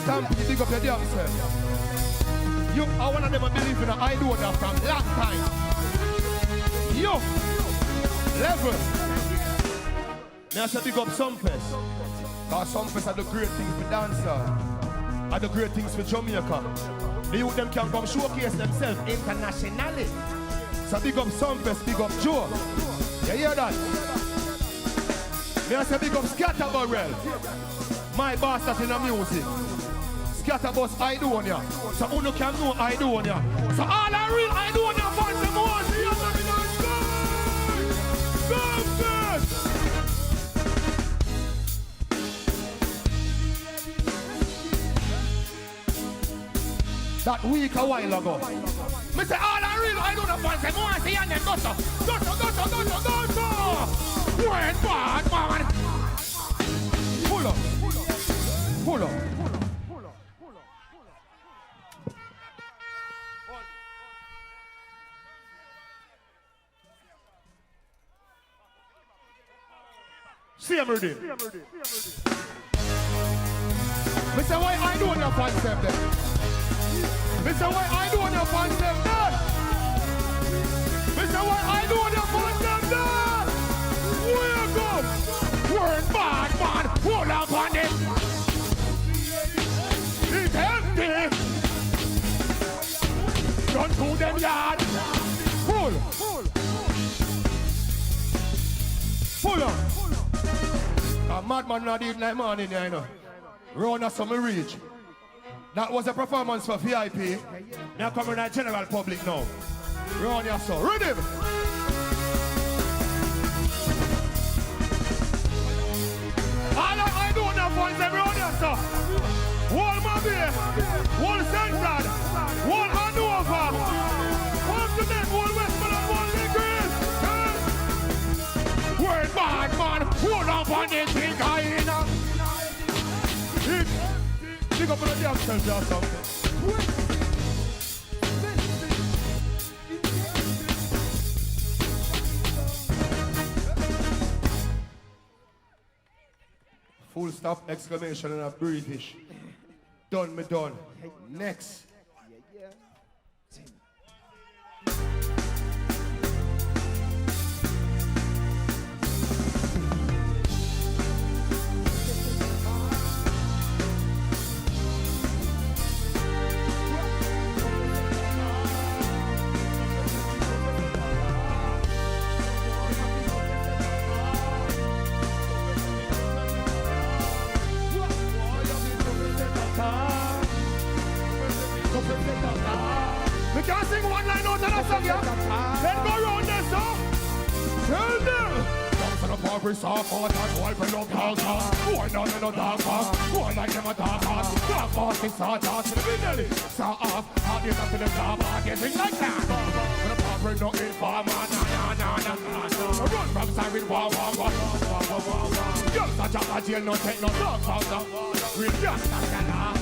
Stampede, big up your damn self. You are one of them I believe in Aidonia from long time. Yo, level. Now I say big up Sumfest. Because Sumfest are the great things for dancers. Are the great things for Jamaica. The youth them can come showcase themselves internationally. So big up Sumfest, big up Joe. You hear that? May I say big up Scatterbarrel. My boss that's in the music. Scatterboss Aidonia. So who can know Aidonia? So all the real Aidonia fans them want to hear them in our Sumfest! That week a while ago. Me say all the real Aidonia fans them want to hear them. Go. Wait, bad man. Pull up. See him ready. Me say why Aidonia fans them then? Me say why Aidonia fans them then? Me say why Aidonia fans them then? Wake up! Word bad man, hold up on it. It's empty. Run to them yard. Pull up. A madman not eat like morning, you know. Run us some reach. That was a performance for VIP. Now coming to general public now. Run your soul. Rhythm. All I do now for is run your soul. Wall Mobile, Wall Central, Wall Hanover, Wall Cement, Wall Westmoreland, Wall Legris. Word bad man, hold up on this thing, Pick up on the damn self or something. Full stop, exclamation and a British. Done me done. Next. We can't sing one line out of that song, yeah? Then go round this song. Tell them. Come to the Paris soft heart and open up your heart. Boy, no, no, dark heart. Boy, like them a dark heart. Dark heart, it's hard, hard, to the middle. So off, hard, you up to the top, hard, you think like that. When the Paris no informer, na. Run from siren, wah. Just a job at jail, no take no dog, real just a la.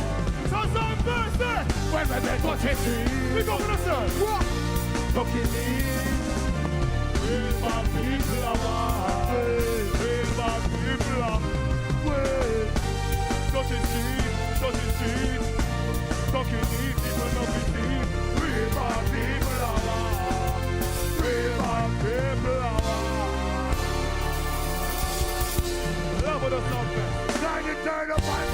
So first there, when we make what it is, we go for the sun. Look at me, real my people are wait, real my people are wait. Touch it deep, talk it deep, people know it deep. Real my people are real my people are love with the Sumfest. Turn the fight.